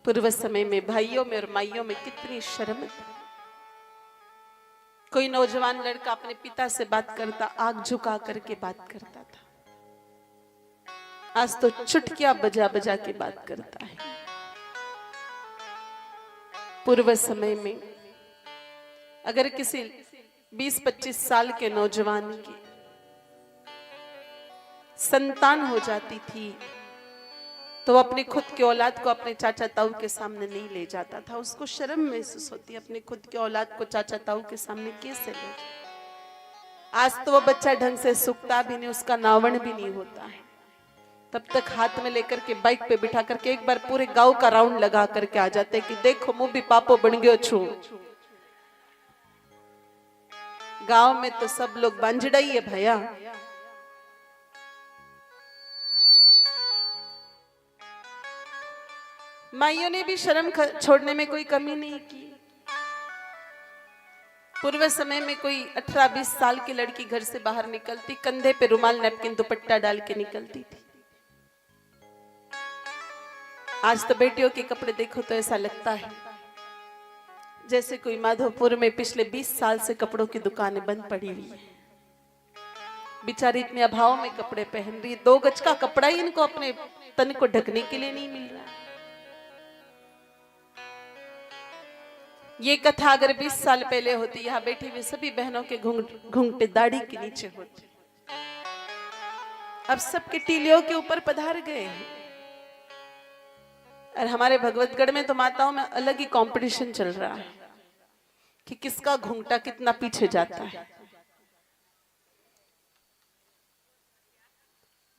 पूर्व समय में भाइयों में और माइयों में कितनी शर्म थी। कोई नौजवान लड़का अपने पिता से बात करता, आंख झुका करके बात करता था। आज तो चुटकियां बजा बजा के बात करता है। पूर्व समय में अगर किसी 20-25 साल के नौजवान की संतान हो जाती थी तो वो अपने खुद के औलाद को अपने चाचा ताऊ के सामने नहीं ले जाता था। उसको शर्म महसूस होती, अपने खुद के औलाद को चाचा ताऊ के सामने कैसे ले जाए। आज तो वो बच्चा ढंग से सूखता भी नहीं, उसका नावण भी नहीं होता है। तब तक हाथ में लेकर के बाइक पे बिठा करके एक बार पूरे गांव का राउंड लगा करके आ जाते कि देखो मुंह भी पापो बन गयो छू। गांव में तो सब लोग बंजड़ा ही है भैया। माइयों ने भी शर्म छोड़ने में कोई कमी नहीं की। पूर्व समय में कोई 18-20 साल की लड़की घर से बाहर निकलती, कंधे पे रुमाल नैपकिन दुपट्टा डाल के निकलती थी। आज तो बेटियों के कपड़े देखो तो ऐसा लगता है जैसे कोई माधोपुर में पिछले 20 साल से कपड़ों की दुकानें बंद पड़ी हुई है। बेचारी इतने अभाव में कपड़े पहन रही, 2 गज का कपड़ा ही इनको अपने तन को ढकने के लिए नहीं मिल रहा है। ये कथा अगर 20 साल पहले होती, यहाँ बैठी हुई सभी बहनों के घूंघटे दाढ़ी के नीचे होते। अब सबके टीलियों के ऊपर पधार गए हैं। और हमारे भगवतगढ़ में तो माताओं में अलग ही कंपटीशन चल रहा है कि किसका घूंघटा कितना पीछे जाता है।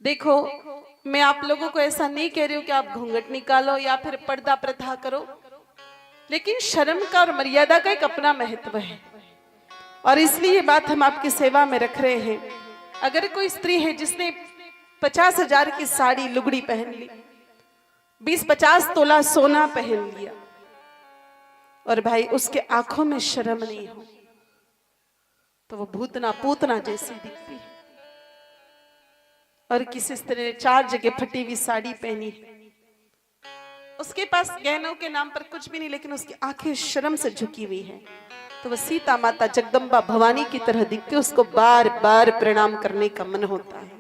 देखो, मैं आप लोगों को ऐसा नहीं कह रही हूं कि आप घूंघट निकालो या फिर पर्दा प्रथा करो, लेकिन शर्म का और मर्यादा का एक अपना महत्व है। और इसलिए ये बात हम आपकी सेवा में रख रहे हैं। अगर कोई स्त्री है जिसने 50,000 की साड़ी लुगड़ी पहन ली, 20-50 तोला सोना पहन लिया, और भाई उसके आंखों में शर्म नहीं हो, तो वो भूतना पूतना जैसी दिखती है। और किसी स्त्री ने 4 जगह फटी हुई साड़ी पहनी है, उसके पास गहनों के नाम पर कुछ भी नहीं, लेकिन उसकी आंखें शर्म से झुकी हुई हैं, तो वह सीता माता जगदम्बा भवानी की तरह दिखती, उसको बार बार प्रणाम करने का मन होता है।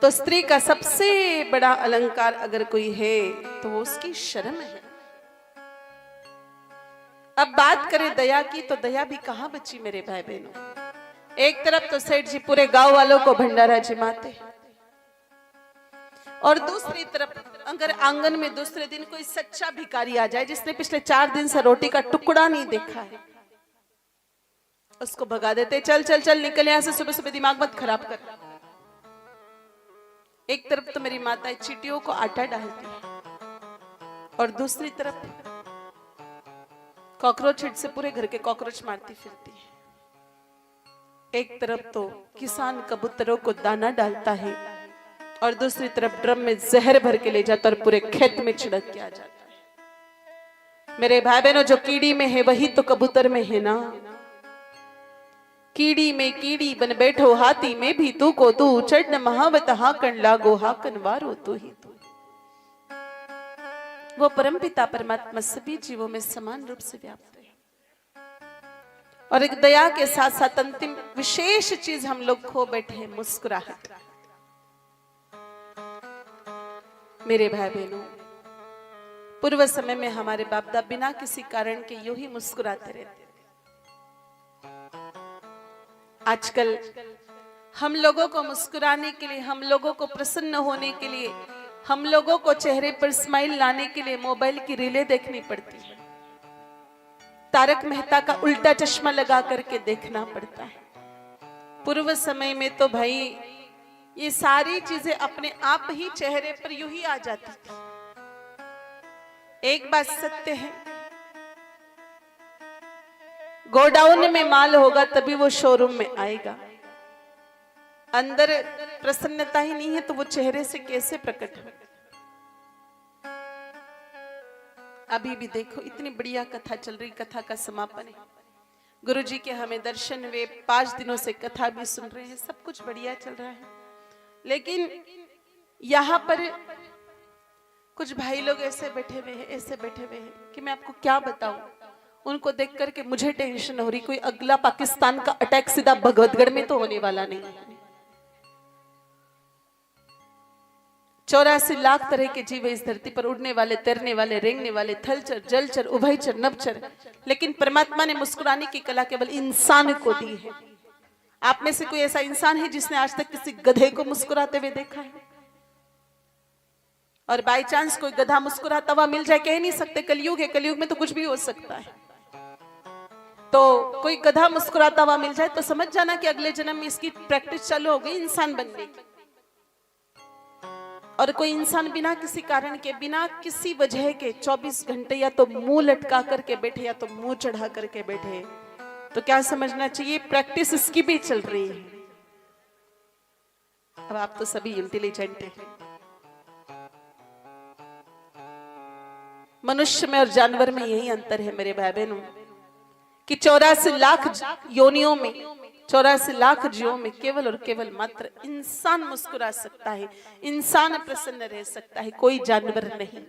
तो स्त्री का सबसे बड़ा अलंकार अगर कोई है तो वो उसकी शर्म है। अब बात करें दया की, तो दया भी कहां बची मेरे भाई बहनों। एक तरफ तो सेठ जी पूरे गांव वालों को भंडारा जिमाते, और दूसरी तरफ अगर आंगन में दूसरे दिन कोई सच्चा भिखारी आ जाए जिसने पिछले 4 दिन से रोटी का टुकड़ा नहीं देखा है, उसको भगा देते, चल चल चल निकल यहां से, सुबह सुबह दिमाग मत खराब कर। एक तरफ तो मेरी माता चींटियों को आटा डालती है, और दूसरी तरफ कॉकरोच हिट से पूरे घर के कॉकरोच मारती फिरती है। एक तरफ तो किसान कबूतरों को दाना डालता है, और दूसरी तरफ ड्रम में जहर भर के ले जाता और पूरे खेत में छिड़क के आ जाता है। मेरे भाई बहनों, जो कीड़ी में है वही तो कबूतर में है ना। कीड़ी में कीड़ी बन बैठो हाथी में भी तू को तू, चढ़ महावत हाकन लागो हाकन वारो तू ही तू। वो परमपिता परमात्मा सभी जीवों में समान रूप से व्याप्त है। और एक दया के साथ साथ अंतिम विशेष चीज हम लोग खो बैठे हैं, मुस्कुराहट। मेरे भाई बहनों, पूर्व समय में हमारे बाप दादा बिना किसी कारण के यूं ही मुस्कुराते रहते थे। आजकल हम लोगों को मुस्कुराने के लिए, हम लोगों को प्रसन्न होने के लिए, हम लोगों को चेहरे पर स्माइल लाने के लिए मोबाइल की रीलें देखनी पड़ती है, तारक मेहता का उल्टा चश्मा लगा करके देखना पड़ता है। पूर्व समय में तो भाई ये सारी चीजें अपने आप ही चेहरे पर यूं ही आ जाती थी। एक बात सत्य है, गोडाउन में माल होगा तभी वो शोरूम में आएगा। अंदर प्रसन्नता ही नहीं है तो वो चेहरे से कैसे प्रकट हो। अभी भी देखो, इतनी बढ़िया कथा चल रही, कथा का समापन है, गुरुजी के हमें दर्शन हुए, 5 दिनों से कथा भी सुन रहे हैं, सब कुछ बढ़िया चल रहा है। लेकिन यहाँ पर कुछ भाई लोग ऐसे बैठे हुए हैं, ऐसे बैठे हुए हैं कि मैं आपको क्या बताऊं। उनको देख करके मुझे टेंशन हो रही, कोई अगला पाकिस्तान का अटैक सीधा भगवतगढ़ में तो होने वाला नहीं है। 84 लाख तरह के जीव इस धरती पर, उड़ने वाले, तैरने वाले, रेंगने वाले, थलचर, जलचर, उभयचर, नभचर, लेकिन परमात्मा ने मुस्कुराने की कला केवल इंसान को दी है। आप में से कोई ऐसा इंसान है जिसने आज तक किसी गधे को मुस्कुराते हुए देखा है? और बाय चांस कोई गधा मुस्कुराता हुआ मिल जाए, कह नहीं सकते, कलयुग है, कलयुग में तो कुछ भी हो सकता है। तो कोई गधा मुस्कुराता हुआ मिल जाए तो समझ जाना कि अगले जन्म में इसकी प्रैक्टिस चालू हो गई इंसान बनने की। और कोई इंसान बिना किसी कारण के, बिना किसी वजह के 24 घंटे या तो मुंह लटका करके बैठे या तो मुंह चढ़ा करके बैठे, तो क्या समझना चाहिए, प्रैक्टिस इसकी भी चल रही है। अब आप तो सभी इंटेलिजेंट हैं। मनुष्य में और जानवर में यही अंतर है मेरे भाई बहनों, कि 84 लाख योनियों में, 84 लाख जीवों में केवल और केवल मात्र इंसान मुस्कुरा सकता है, इंसान प्रसन्न रह सकता है, कोई जानवर नहीं।